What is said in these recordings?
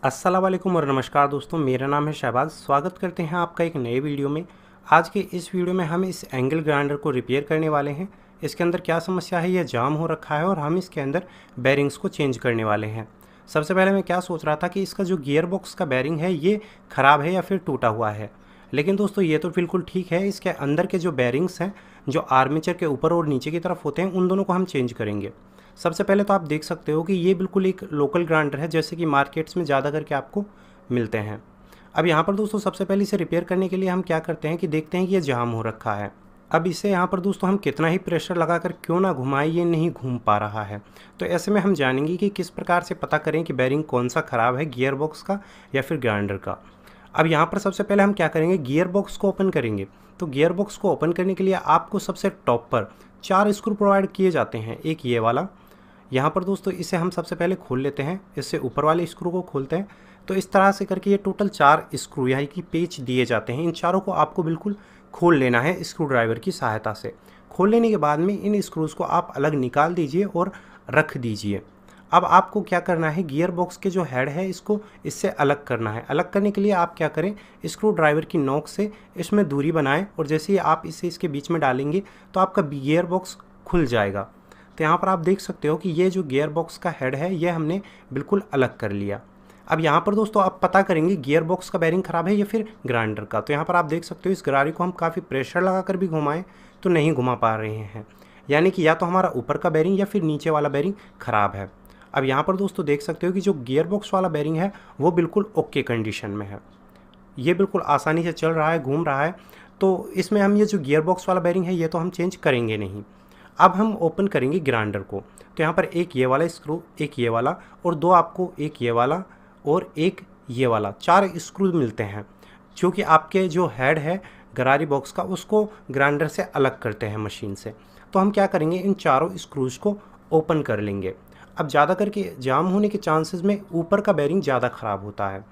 अस्सलाम वालेकुम और नमस्कार दोस्तों, मेरा नाम है शहबाज। स्वागत करते हैं आपका एक नए वीडियो में। आज के इस वीडियो में हम इस एंगल ग्राइंडर को रिपेयर करने वाले हैं। इसके अंदर क्या समस्या है, यह जाम हो रखा है और हम इसके अंदर बैरिंग्स को चेंज करने वाले हैं। सबसे पहले मैं क्या सोच रहा था कि इसका जो गियर बॉक्स का बैरिंग है ये ख़राब है या फिर टूटा हुआ है, लेकिन दोस्तों ये तो बिल्कुल ठीक है। इसके अंदर के जो बैरिंग्स हैं, जो आर्मेचर के ऊपर और नीचे की तरफ होते हैं, उन दोनों को हम चेंज करेंगे। सबसे पहले तो आप देख सकते हो कि ये बिल्कुल एक लोकल ग्राइंडर है, जैसे कि मार्केट्स में ज़्यादा करके आपको मिलते हैं। अब यहाँ पर दोस्तों सबसे पहले इसे रिपेयर करने के लिए हम क्या करते हैं कि देखते हैं कि ये जाम हो रखा है। अब इसे यहाँ पर दोस्तों हम कितना ही प्रेशर लगाकर क्यों ना घुमाएं, ये नहीं घूम पा रहा है। तो ऐसे में हम जानेंगे कि किस प्रकार से पता करें कि बैरिंग कौन सा ख़राब है, गियर बॉक्स का या फिर ग्राइंडर का। अब यहाँ पर सबसे पहले हम क्या करेंगे, गियर बॉक्स को ओपन करेंगे। तो गियर बॉक्स को ओपन करने के लिए आपको सबसे टॉप पर 4 स्क्रू प्रोवाइड किए जाते हैं। एक ये वाला, यहाँ पर दोस्तों इसे हम सबसे पहले खोल लेते हैं। इससे ऊपर वाले स्क्रू को खोलते हैं। तो इस तरह से करके ये टोटल 4 स्क्रू यानी कि पेच दिए जाते हैं। इन चारों को आपको बिल्कुल खोल लेना है स्क्रू ड्राइवर की सहायता से। खोल लेने के बाद में इन स्क्रूज़ को आप अलग निकाल दीजिए और रख दीजिए। अब आपको क्या करना है, गियर बॉक्स के जो हेड है इसको इससे अलग करना है। अलग करने के लिए आप क्या करें, स्क्रू ड्राइवर की नोक से इसमें दूरी बनाएं और जैसे ही आप इसे इसके बीच में डालेंगे तो आपका गियर बॉक्स खुल जाएगा। तो यहाँ पर आप देख सकते हो कि ये जो गियर बॉक्स का हेड है ये हमने बिल्कुल अलग कर लिया। अब यहाँ पर दोस्तों आप पता करेंगे गियर बॉक्स का बैरिंग ख़राब है या फिर ग्राइंडर का। तो यहाँ पर आप देख सकते हो इस गरारी को हम काफ़ी प्रेशर लगाकर भी घुमाएं तो नहीं घुमा पा रहे हैं, यानी कि या तो हमारा ऊपर का बैरिंग या फिर नीचे वाला बैरिंग ख़राब है। अब यहाँ पर दोस्तों देख सकते हो कि जो गियर बॉक्स वाला बैरिंग है वो बिल्कुल ओके कंडीशन में है। ये बिल्कुल आसानी से चल रहा है, घूम रहा है। तो इसमें हम ये जो गियर बॉक्स वाला बैरिंग है ये तो हम चेंज करेंगे नहीं। अब हम ओपन करेंगे ग्राइंडर को। तो यहाँ पर एक ये वाला स्क्रू, एक ये वाला और दो आपको एक ये वाला और एक ये वाला 4 स्क्रू मिलते हैं, जो कि आपके जो हेड है गरारी बॉक्स का उसको ग्राइंडर से अलग करते हैं मशीन से। तो हम क्या करेंगे, इन चारों स्क्रूज़ को ओपन कर लेंगे। अब ज़्यादा करके जाम होने के चांसेस में ऊपर का बैरिंग ज़्यादा ख़राब होता है।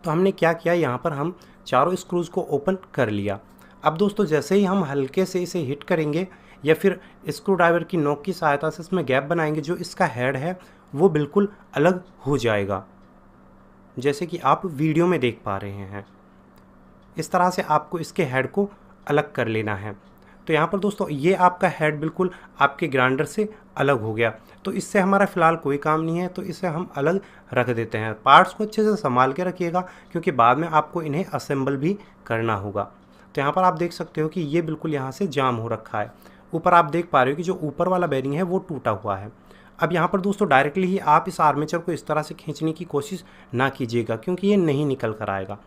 तो हमने क्या किया, यहाँ पर हम चारों स्क्रूज़ को ओपन कर लिया। अब दोस्तों जैसे ही हम हल्के से इसे हिट करेंगे या फिर स्क्रू ड्राइवर की नोक की सहायता से इसमें गैप बनाएंगे, जो इसका हेड है वो बिल्कुल अलग हो जाएगा, जैसे कि आप वीडियो में देख पा रहे हैं। इस तरह से आपको इसके हेड को अलग कर लेना है। तो यहाँ पर दोस्तों ये आपका हेड बिल्कुल आपके ग्राइंडर से अलग हो गया। तो इससे हमारा फ़िलहाल कोई काम नहीं है, तो इसे हम अलग रख देते हैं। पार्ट्स को अच्छे से संभाल के रखिएगा, क्योंकि बाद में आपको इन्हें असेंबल भी करना होगा। तो यहाँ पर आप देख सकते हो कि ये बिल्कुल यहाँ से जाम हो रखा है। ऊपर आप देख पा रहे हो कि जो ऊपर वाला बैरिंग है वो टूटा हुआ है। अब यहाँ पर दोस्तों डायरेक्टली ही आप इस आर्मेचर को इस तरह से खींचने की कोशिश ना कीजिएगा, क्योंकि ये नहीं निकल कर आएगा।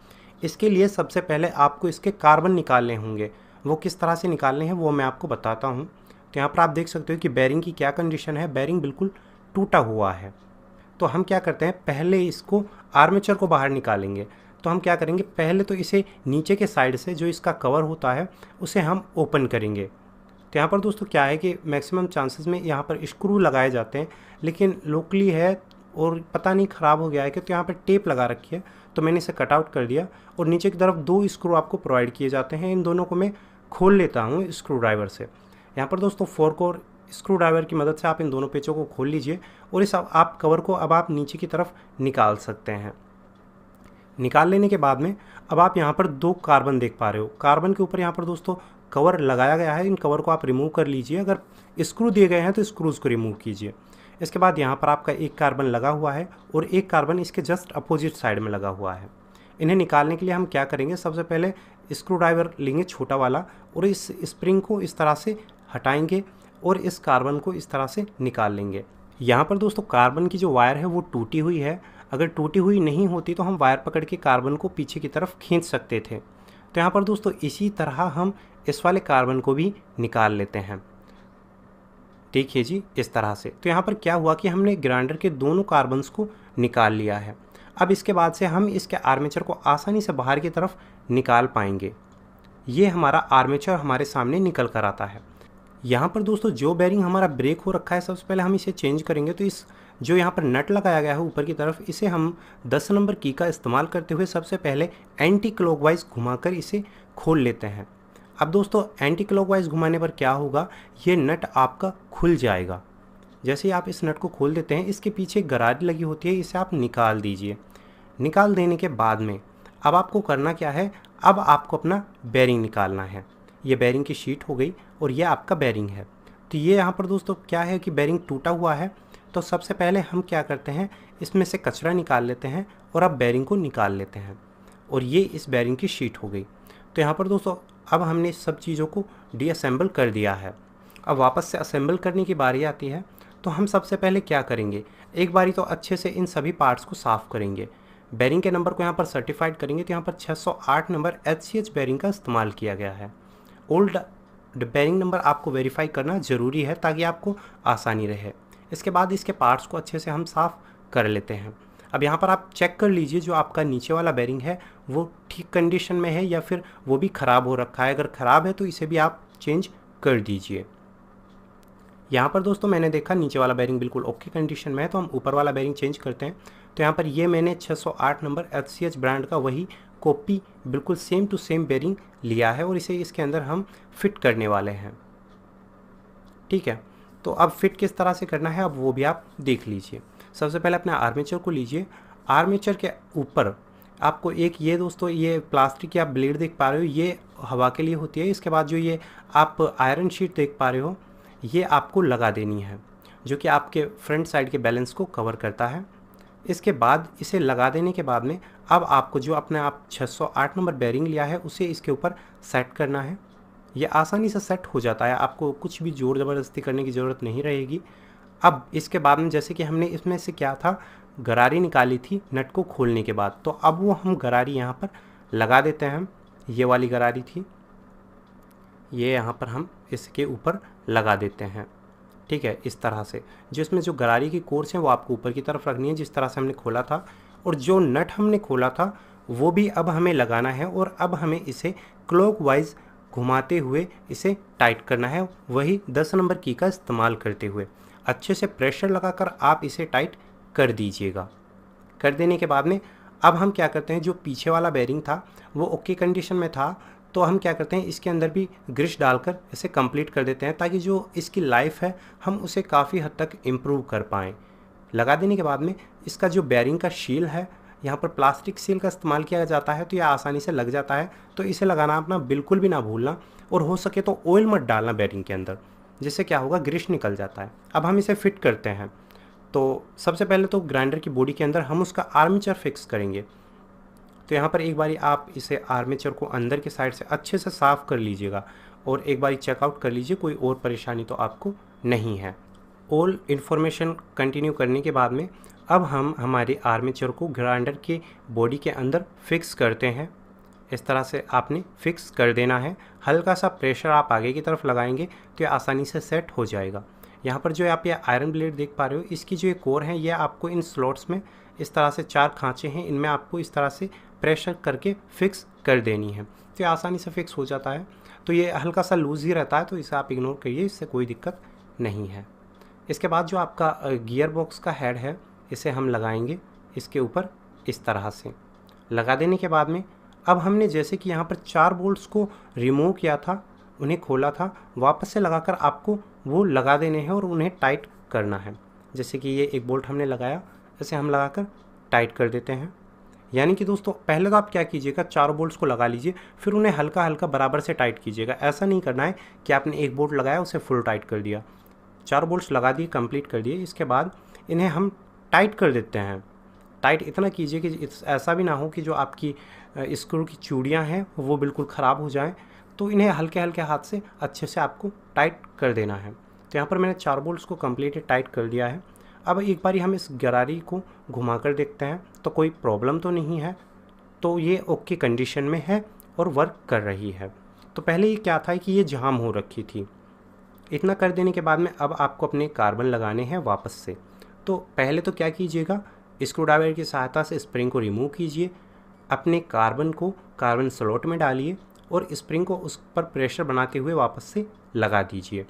इसके लिए सबसे पहले आपको इसके कार्बन निकालने होंगे। वो किस तरह से निकालने हैं वो मैं आपको बताता हूँ। तो यहाँ पर आप देख सकते हो कि बैरिंग की क्या कंडीशन है। बैरिंग बिल्कुल टूटा हुआ है। तो हम क्या करते हैं, पहले इसको आर्मेचर को बाहर निकालेंगे। तो हम क्या करेंगे, पहले तो इसे नीचे के साइड से जो इसका कवर होता है उसे हम ओपन करेंगे। तो यहाँ पर दोस्तों क्या है कि मैक्सिमम चांसेस में यहाँ पर स्क्रू लगाए जाते हैं, लेकिन लोकली है और पता नहीं ख़राब हो गया है कि, तो यहाँ पर टेप लगा रखी है। तो मैंने इसे कट आउट कर दिया और नीचे की तरफ 2 स्क्रू आपको प्रोवाइड किए जाते हैं। इन दोनों को मैं खोल लेता हूँ स्क्रू ड्राइवर से। यहाँ पर दोस्तों फोर्क और स्क्रू ड्राइवर की मदद से आप इन दोनों पेचों को खोल लीजिए और इस आप कवर को अब आप नीचे की तरफ निकाल सकते हैं। निकाल लेने के बाद में अब आप यहाँ पर 2 कार्बन देख पा रहे हो। कार्बन के ऊपर यहाँ पर दोस्तों कवर लगाया गया है। इन कवर को आप रिमूव कर लीजिए। अगर स्क्रू दिए गए हैं तो स्क्रूज़ को रिमूव कीजिए। इसके बाद यहाँ पर आपका एक कार्बन लगा हुआ है और एक कार्बन इसके जस्ट अपोजिट साइड में लगा हुआ है। इन्हें निकालने के लिए हम क्या करेंगे, सबसे पहले स्क्रू ड्राइवर लेंगे छोटा वाला और इस स्प्रिंग को इस तरह से हटाएंगे और इस कार्बन को इस तरह से निकाल लेंगे। यहाँ पर दोस्तों कार्बन की जो वायर है वो टूटी हुई है। अगर टूटी हुई नहीं होती तो हम वायर पकड़ के कार्बन को पीछे की तरफ खींच सकते थे। तो यहाँ पर दोस्तों इसी तरह हम इस वाले कार्बन को भी निकाल लेते हैं। देखिए जी, इस तरह से। तो यहाँ पर क्या हुआ कि हमने ग्राइंडर के दोनों कार्बन्स को निकाल लिया है। अब इसके बाद से हम इसके आर्मेचर को आसानी से बाहर की तरफ निकाल पाएंगे। ये हमारा आर्मेचर हमारे सामने निकल कर आता है। यहाँ पर दोस्तों जो बैरिंग हमारा ब्रेक हो रखा है, सबसे पहले हम इसे चेंज करेंगे। तो इस जो यहाँ पर नट लगाया गया है ऊपर की तरफ, इसे हम 10 नंबर की का इस्तेमाल करते हुए सबसे पहले एंटी क्लॉकवाइज घुमाकर इसे खोल लेते हैं। अब दोस्तों एंटी क्लॉकवाइज घुमाने पर क्या होगा, ये नट आपका खुल जाएगा। जैसे ही आप इस नट को खोल देते हैं, इसके पीछे एक गरारी लगी होती है, इसे आप निकाल दीजिए। निकाल देने के बाद में अब आपको करना क्या है, अब आपको अपना बेरिंग निकालना है। ये बेरिंग की शीट हो गई और ये आपका बेरिंग है। तो ये यहाँ पर दोस्तों क्या है कि बेरिंग टूटा हुआ है। तो सबसे पहले हम क्या करते हैं, इसमें से कचरा निकाल लेते हैं और अब बेरिंग को निकाल लेते हैं। और ये इस बेरिंग की शीट हो गई। तो यहाँ पर दोस्तों अब हमने सब चीज़ों को डीअसेंबल कर दिया है। अब वापस से असेंबल करने की बारी आती है। तो हम सबसे पहले क्या करेंगे, एक बारी तो अच्छे से इन सभी पार्ट्स को साफ़ करेंगे। बेरिंग के नंबर को यहाँ पर सर्टिफाइड करेंगे। तो यहाँ पर 608 नंबर HCH बेरिंग का इस्तेमाल किया गया है। ओल्ड बेरिंग नंबर आपको वेरीफाई करना ज़रूरी है ताकि आपको आसानी रहे। इसके बाद इसके पार्ट्स को अच्छे से हम साफ़ कर लेते हैं। अब यहाँ पर आप चेक कर लीजिए जो आपका नीचे वाला बेरिंग है वो ठीक कंडीशन में है या फिर वो भी ख़राब हो रखा है। अगर ख़राब है तो इसे भी आप चेंज कर दीजिए। यहाँ पर दोस्तों मैंने देखा नीचे वाला बेरिंग बिल्कुल ओके कंडीशन में है, तो हम ऊपर वाला बेरिंग चेंज करते हैं। तो यहाँ पर ये मैंने 608 नंबर HCH ब्रांड का वही कॉपी बिल्कुल सेम टू सेम बेरिंग लिया है और इसे इसके अंदर हम फिट करने वाले हैं। ठीक है, तो अब फिट किस तरह से करना है अब वो भी आप देख लीजिए। सबसे पहले अपने आर्मेचर को लीजिए। आर्मेचर के ऊपर आपको एक ये दोस्तों ये प्लास्टिक की आप ब्लेड देख पा रहे हो, ये हवा के लिए होती है। इसके बाद जो ये आप आयरन शीट देख पा रहे हो, ये आपको लगा देनी है, जो कि आपके फ्रंट साइड के बैलेंस को कवर करता है। इसके बाद इसे लगा देने के बाद में अब आपको जो अपने आप 608 नंबर बेरिंग लिया है उसे इसके ऊपर सेट करना है। ये आसानी से सेट हो जाता है, आपको कुछ भी ज़ोर ज़बरदस्ती करने की ज़रूरत नहीं रहेगी। अब इसके बाद में जैसे कि हमने इसमें से क्या था, गरारी निकाली थी नट को खोलने के बाद, तो अब वो हम गरारी यहाँ पर लगा देते हैं। ये वाली गरारी थी, ये यहाँ पर हम इसके ऊपर लगा देते हैं। ठीक है, इस तरह से जिसमें जो गरारी की कोर्स है वो आपको ऊपर की तरफ रखनी है जिस तरह से हमने खोला था। और जो नट हमने खोला था वो भी अब हमें लगाना है और अब हमें इसे क्लॉकवाइज घुमाते हुए इसे टाइट करना है, वही 10 नंबर की का इस्तेमाल करते हुए। अच्छे से प्रेशर लगाकर आप इसे टाइट कर दीजिएगा। कर देने के बाद में अब हम क्या करते हैं, जो पीछे वाला बेरिंग था वो ओके कंडीशन में था, तो हम क्या करते हैं इसके अंदर भी ग्रिस डालकर इसे कंप्लीट कर देते हैं ताकि जो इसकी लाइफ है हम उसे काफ़ी हद तक इम्प्रूव कर पाएँ। लगा देने के बाद में इसका जो बेरिंग का शील है, यहाँ पर प्लास्टिक सील का इस्तेमाल किया जाता है तो यह आसानी से लग जाता है, तो इसे लगाना अपना बिल्कुल भी ना भूलना। और हो सके तो ऑयल मत डालना बेरिंग के अंदर, जिससे क्या होगा ग्रिस निकल जाता है। अब हम इसे फिट करते हैं। तो सबसे पहले तो ग्राइंडर की बॉडी के अंदर हम उसका आर्मेचर फिक्स करेंगे। तो यहाँ पर एक बारी आप इसे आर्मेचर को अंदर के साइड से अच्छे से साफ़ कर लीजिएगा और एक बारी चेकआउट कर लीजिए, कोई और परेशानी तो आपको नहीं है। ऑल इन्फॉर्मेशन कंटिन्यू करने के बाद में अब हम हमारे आर्मेचर को ग्राइंडर के बॉडी के अंदर फिक्स करते हैं। इस तरह से आपने फिक्स कर देना है। हल्का सा प्रेशर आप आगे की तरफ लगाएंगे तो ये आसानी से सेट हो जाएगा। यहाँ पर जो आप ये आयरन ब्लेड देख पा रहे हो, इसकी जो एक कोर है ये आपको इन स्लॉट्स में इस तरह से 4 खांचे हैं, इनमें आपको इस तरह से प्रेशर करके फिक्स कर देनी है, तो ये आसानी से फिक्स हो जाता है। तो ये हल्का सा लूज़ ही रहता है, तो इसे आप इग्नोर करिए, इससे कोई दिक्कत नहीं है। इसके बाद जो आपका गियर बॉक्स का हेड है इसे हम लगाएंगे इसके ऊपर इस तरह से। लगा देने के बाद में अब हमने जैसे कि यहाँ पर 4 बोल्ट्स को रिमूव किया था, उन्हें खोला था, वापस से लगाकर आपको वो लगा देने हैं और उन्हें टाइट करना है। जैसे कि ये एक बोल्ट हमने लगाया, इसे हम लगाकर टाइट कर देते हैं। यानी कि दोस्तों पहले तो आप क्या कीजिएगा, 4 बोल्ट्स को लगा लीजिए, फिर उन्हें हल्का हल्का बराबर से टाइट कीजिएगा। ऐसा नहीं करना है कि आपने एक बोल्ट लगाया उसे फुल टाइट कर दिया। 4 बोल्ट्स लगा दिए, कंप्लीट कर दिए। इसके बाद इन्हें हम टाइट कर देते हैं। टाइट इतना कीजिए कि ऐसा भी ना हो कि जो आपकी स्क्रू की चूड़ियाँ हैं वो बिल्कुल ख़राब हो जाएं, तो इन्हें हल्के हल्के हाथ से अच्छे से आपको टाइट कर देना है। तो यहाँ पर मैंने 4 बोल्ट्स को कम्प्लीटली टाइट कर दिया है। अब एक बारी हम इस गरारी को घुमा कर देखते हैं तो कोई प्रॉब्लम तो नहीं है, तो ये ओके कंडीशन में है और वर्क कर रही है। तो पहले ये क्या था कि ये जाम हो रखी थी। इतना कर देने के बाद में अब आपको अपने कार्बन लगाने हैं वापस से। तो पहले तो क्या कीजिएगा, स्क्रू ड्राइवर की सहायता से स्प्रिंग को रिमूव कीजिए, अपने कार्बन को कार्बन स्लॉट में डालिए और स्प्रिंग को उस पर प्रेशर बनाते हुए वापस से लगा दीजिए।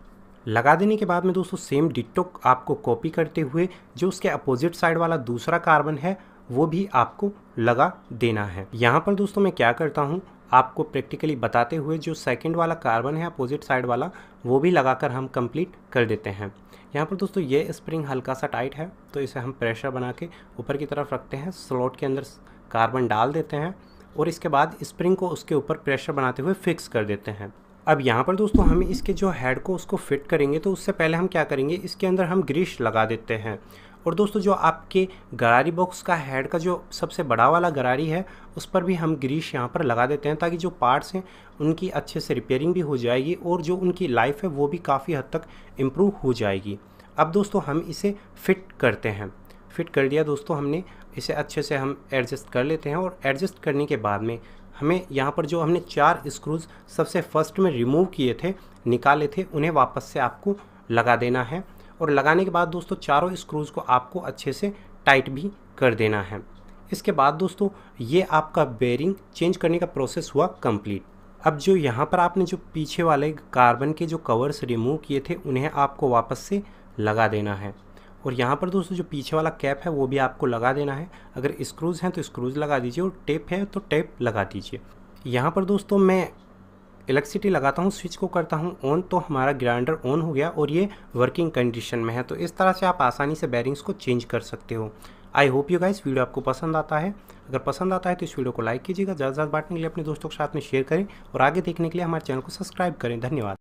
लगा देने के बाद में दोस्तों सेम डिट्टो आपको कॉपी करते हुए जो उसके अपोजिट साइड वाला दूसरा कार्बन है वो भी आपको लगा देना है। यहाँ पर दोस्तों मैं क्या करता हूँ, आपको प्रैक्टिकली बताते हुए जो सेकंड वाला कार्बन है अपोजिट साइड वाला, वो भी लगाकर हम कंप्लीट कर देते हैं। यहाँ पर दोस्तों ये स्प्रिंग हल्का सा टाइट है, तो इसे हम प्रेशर बना के ऊपर की तरफ रखते हैं, स्लॉट के अंदर कार्बन डाल देते हैं और इसके बाद स्प्रिंग को उसके ऊपर प्रेशर बनाते हुए फिक्स कर देते हैं। अब यहाँ पर दोस्तों हम इसके जो हेड को उसको फिट करेंगे, तो उससे पहले हम क्या करेंगे, इसके अंदर हम ग्रीस लगा देते हैं। और दोस्तों जो आपके गरारी बॉक्स का हेड का जो सबसे बड़ा वाला गरारी है, उस पर भी हम ग्रीस यहाँ पर लगा देते हैं, ताकि जो पार्ट्स हैं उनकी अच्छे से रिपेयरिंग भी हो जाएगी और जो उनकी लाइफ है वो भी काफ़ी हद तक इम्प्रूव हो जाएगी। अब दोस्तों हम इसे फिट करते हैं। फिट कर दिया दोस्तों हमने, इसे अच्छे से हम एडजस्ट कर लेते हैं और एडजस्ट करने के बाद में हमें यहाँ पर जो हमने 4 स्क्रूज़ सबसे फर्स्ट में रिमूव किए थे, निकाले थे, उन्हें वापस से आपको लगा देना है। और लगाने के बाद दोस्तों चारों स्क्रूज़ को आपको अच्छे से टाइट भी कर देना है। इसके बाद दोस्तों ये आपका बेयरिंग चेंज करने का प्रोसेस हुआ कंप्लीट। अब जो यहाँ पर आपने जो पीछे वाले कार्बन के जो कवर्स रिमूव किए थे, उन्हें आपको वापस से लगा देना है। और यहाँ पर दोस्तों जो पीछे वाला कैप है वो भी आपको लगा देना है। अगर स्क्रूज़ हैं तो स्क्रूज़ लगा दीजिए और टेप है तो टेप लगा दीजिए। यहाँ पर दोस्तों मैं इलेक्ट्रिसिटी लगाता हूँ, स्विच को करता हूँ ऑन, तो हमारा ग्राइंडर ऑन हो गया और ये वर्किंग कंडीशन में है। तो इस तरह से आप आसानी से बेयरिंग्स को चेंज कर सकते हो। I hope you guys video आपको पसंद आता है। अगर पसंद आता है तो इस वीडियो को लाइक कीजिएगा, ज़्यादा से ज़्यादा बांटने के लिए अपने दोस्तों के साथ में शेयर करें और आगे देखने के लिए हमारे चैनल को सब्सक्राइब करें। धन्यवाद।